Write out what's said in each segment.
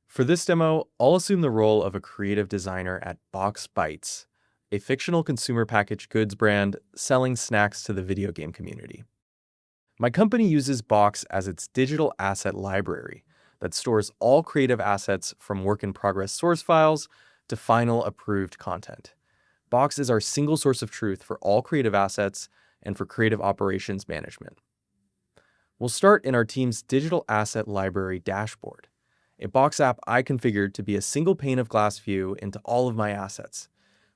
For this demo, I'll assume the role of a creative designer at Box Bites, a fictional consumer packaged goods brand selling snacks to the video game community. My company uses Box as its digital asset library that stores all creative assets from work-in-progress source files to final approved content. Box is our single source of truth for all creative assets and for creative operations management. We'll start in our team's digital asset library dashboard, a Box app I configured to be a single pane of glass view into all of my assets,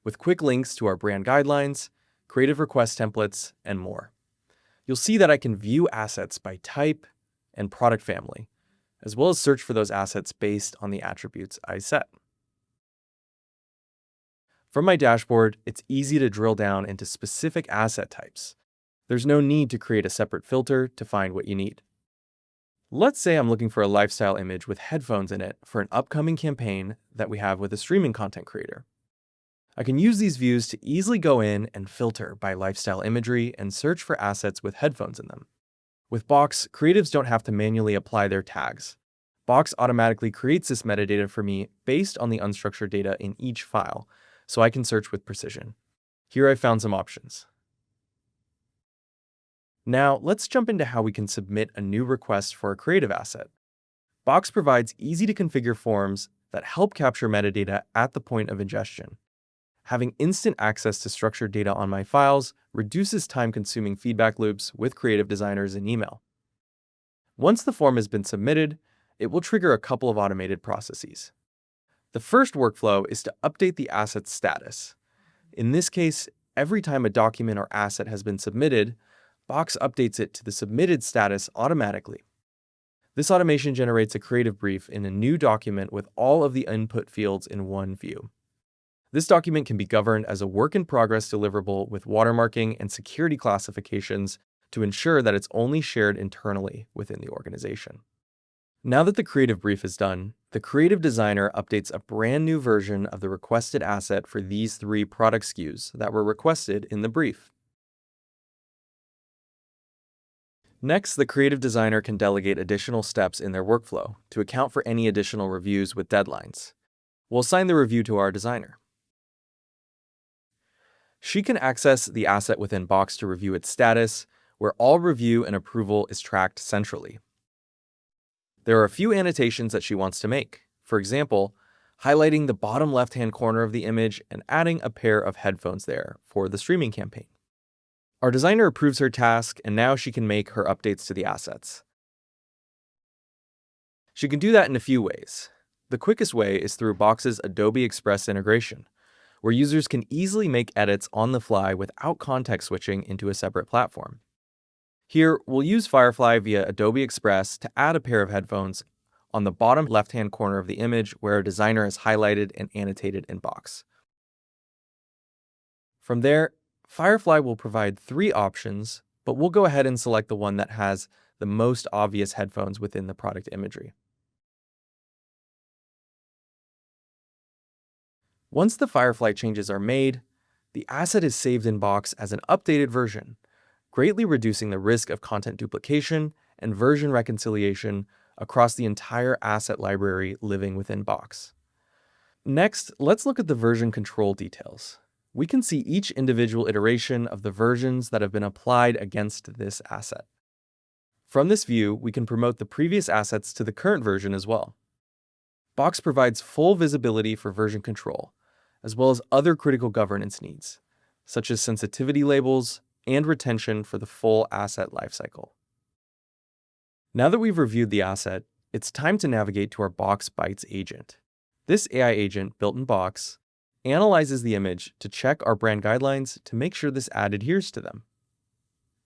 with quick links to our brand guidelines, creative request templates, and more. You'll see that I can view assets by type and product family, as well as search for those assets based on the attributes I set. From my dashboard, it's easy to drill down into specific asset types. There's no need to create a separate filter to find what you need. Let's say I'm looking for a lifestyle image with headphones in it for an upcoming campaign that we have with a streaming content creator. I can use these views to easily go in and filter by lifestyle imagery and search for assets with headphones in them. With Box, creatives don't have to manually apply their tags. Box automatically creates this metadata for me based on the unstructured data in each file, so I can search with precision. Here I found some options. Now, let's jump into how we can submit a new request for a creative asset. Box provides easy-to-configure forms that help capture metadata at the point of ingestion. Having instant access to structured data on my files reduces time-consuming feedback loops with creative designers in email. Once the form has been submitted, it will trigger a couple of automated processes. The first workflow is to update the asset's status. In this case, every time a document or asset has been submitted, Box updates it to the submitted status automatically. This automation generates a creative brief in a new document with all of the input fields in one view. This document can be governed as a work-in-progress deliverable with watermarking and security classifications to ensure that it's only shared internally within the organization. Now that the creative brief is done, the creative designer updates a brand new version of the requested asset for these 3 product SKUs that were requested in the brief. Next, the creative designer can delegate additional steps in their workflow to account for any additional reviews with deadlines. We'll assign the review to our designer. She can access the asset within Box to review its status, where all review and approval is tracked centrally. There are a few annotations that she wants to make. For example, highlighting the bottom left-hand corner of the image and adding a pair of headphones there for the streaming campaign. Our designer approves her task, and now she can make her updates to the assets. She can do that in a few ways. The quickest way is through Box's Adobe Express integration, where users can easily make edits on the fly without context switching into a separate platform. Here, we'll use Firefly via Adobe Express to add a pair of headphones on the bottom left-hand corner of the image where a designer is highlighted and annotated in Box. From there, Firefly will provide 3 options, but we'll go ahead and select the one that has the most obvious headphones within the product imagery. Once the Firefly changes are made, the asset is saved in Box as an updated version, greatly reducing the risk of content duplication and version reconciliation across the entire asset library living within Box. Next, let's look at the version control details. We can see each individual iteration of the versions that have been applied against this asset. From this view, we can promote the previous assets to the current version as well. Box provides full visibility for version control, as well as other critical governance needs, such as sensitivity labels and retention for the full asset lifecycle. Now that we've reviewed the asset, it's time to navigate to our Box Bites agent. This AI agent, built in Box, analyzes the image to check our brand guidelines to make sure this ad adheres to them.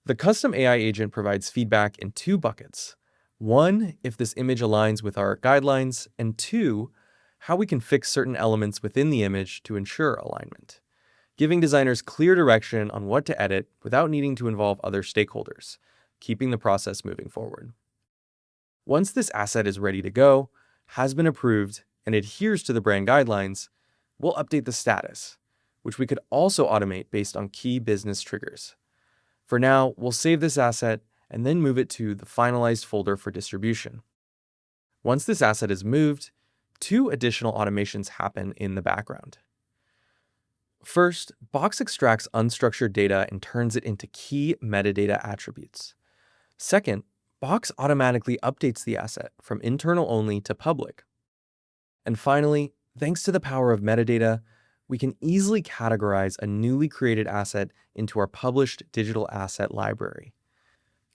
The custom AI agent provides feedback in 2 buckets. 1, if this image aligns with our guidelines, and 2, how we can fix certain elements within the image to ensure alignment, giving designers clear direction on what to edit without needing to involve other stakeholders, keeping the process moving forward. Once this asset is ready to go, has been approved, and adheres to the brand guidelines, we'll update the status, which we could also automate based on key business triggers. For now, we'll save this asset and then move it to the finalized folder for distribution. Once this asset is moved, Two additional automations happen in the background. First, Box extracts unstructured data and turns it into key metadata attributes. Second, Box automatically updates the asset from internal only to public. And finally, thanks to the power of metadata, we can easily categorize a newly created asset into our published digital asset library.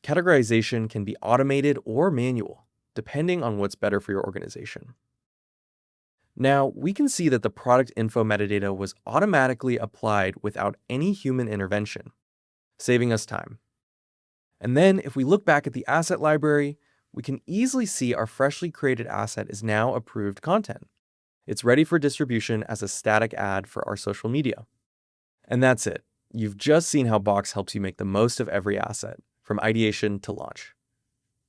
Categorization can be automated or manual, depending on what's better for your organization. Now, we can see that the product info metadata was automatically applied without any human intervention, saving us time. And then, if we look back at the asset library, we can easily see our freshly created asset is now approved content. It's ready for distribution as a static ad for our social media. And that's it. You've just seen how Box helps you make the most of every asset, from ideation to launch.